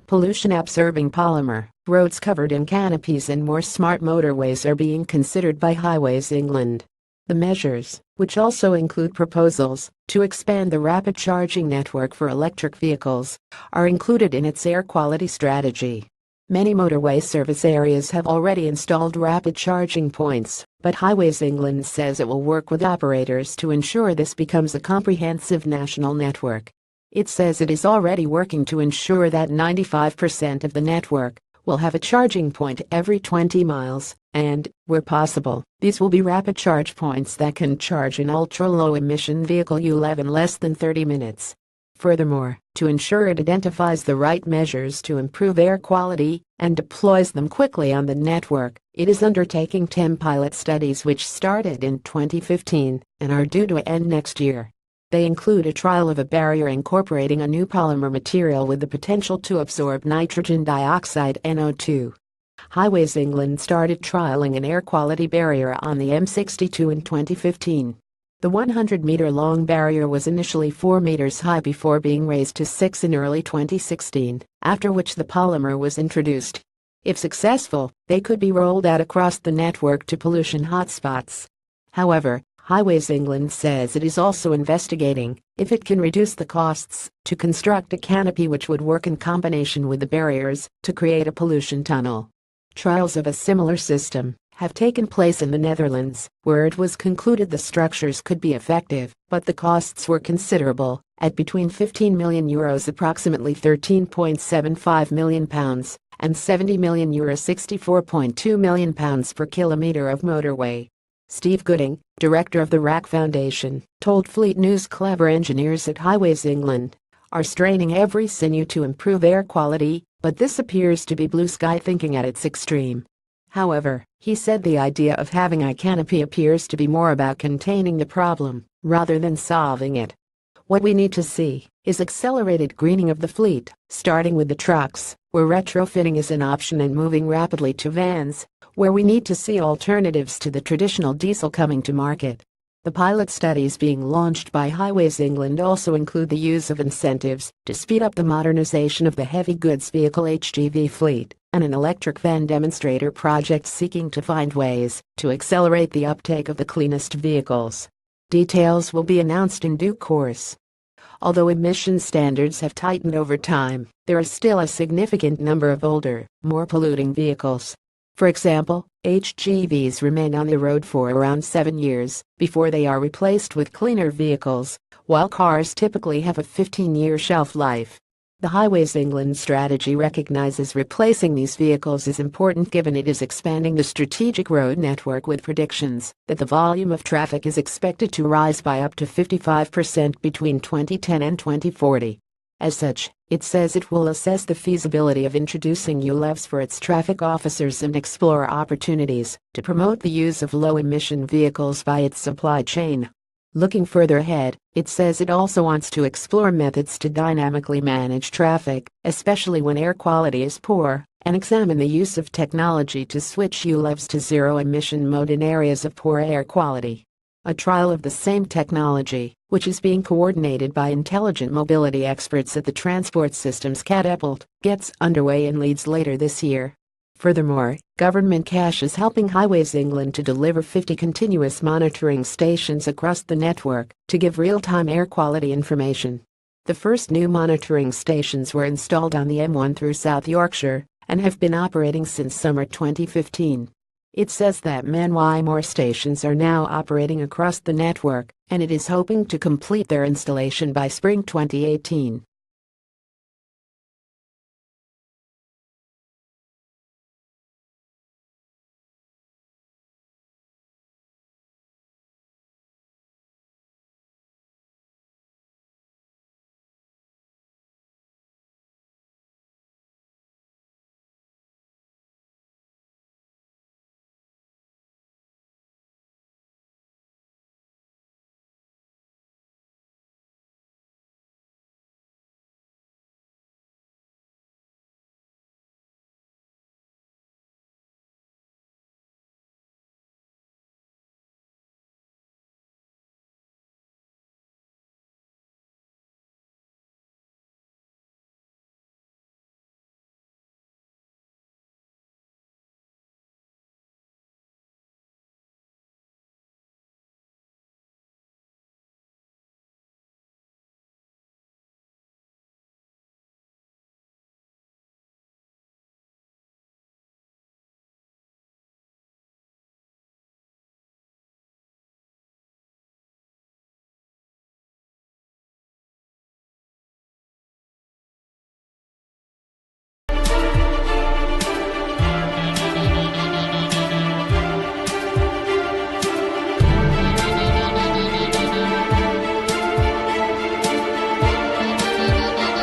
Pollution-absorbing polymer, roads covered in canopies and more smart motorways are being considered by Highways England. The measures, which also include proposals to expand the rapid charging network for electric vehicles, are included in its air quality strategy. Many motorway service areas have already installed rapid charging points, but Highways England says it will work with operators to ensure this becomes a comprehensive national network. It says it is already working to ensure that 95% of the network will have a charging point every 20 miles, and, where possible, these will be rapid charge points that can charge an ultra-low-emission vehicle ULEV in less than 30 minutes. Furthermore, to ensure it identifies the right measures to improve air quality and deploys them quickly on the network, it is undertaking 10 pilot studies which started in 2015 and are due to end next year. They include a trial of a barrier incorporating a new polymer material with the potential to absorb nitrogen dioxide (NO2). Highways England started trialing an air quality barrier on the M62 in 2015. The 100-meter-long barrier was initially 4 meters high before being raised to 6 in early 2016, after which the polymer was introduced. If successful, they could be rolled out across the network to pollution hotspots. However, Highways England says it is also investigating if it can reduce the costs to construct a canopy which would work in combination with the barriers to create a pollution tunnel. Trials of a similar system have taken place in the Netherlands, where it was concluded the structures could be effective, but the costs were considerable, at between €15 million approximately £13.75 million, and €70 million £64.2 million per kilometre of motorway. Steve Gooding, director of the RAC Foundation, told Fleet News clever engineers at Highways England are straining every sinew to improve air quality, but this appears to be blue sky thinking at its extreme. However, he said the idea of having a canopy appears to be more about containing the problem rather than solving it. What we need to see is accelerated greening of the fleet, starting with the trucks, where retrofitting is an option, and moving rapidly to vans, where we need to see alternatives to the traditional diesel coming to market. The pilot studies being launched by Highways England also include the use of incentives to speed up the modernization of the heavy goods vehicle HGV fleet, and an electric van demonstrator project seeking to find ways to accelerate the uptake of the cleanest vehicles. Details will be announced in due course. Although emission standards have tightened over time, there is still a significant number of older, more polluting vehicles. For example, HGVs remain on the road for around 7 years before they are replaced with cleaner vehicles, while cars typically have a 15-year shelf life. The Highways England strategy recognizes replacing these vehicles is important, given it is expanding the strategic road network with predictions that the volume of traffic is expected to rise by up to 55% between 2010 and 2040. As such, it says it will assess the feasibility of introducing ULEVs for its traffic officers and explore opportunities to promote the use of low-emission vehicles by its supply chain. Looking further ahead, it says it also wants to explore methods to dynamically manage traffic, especially when air quality is poor, and examine the use of technology to switch ULEVs to zero-emission mode in areas of poor air quality. A trial of the same technology, which is being coordinated by intelligent mobility experts at the Transport Systems Catapult, gets underway in Leeds later this year. Furthermore, government cash is helping Highways England to deliver 50 continuous monitoring stations across the network to give real-time air quality information. The first new monitoring stations were installed on the M1 through South Yorkshire and have been operating since summer 2015. It says that many more stations are now operating across the network, and it is hoping to complete their installation by spring 2018.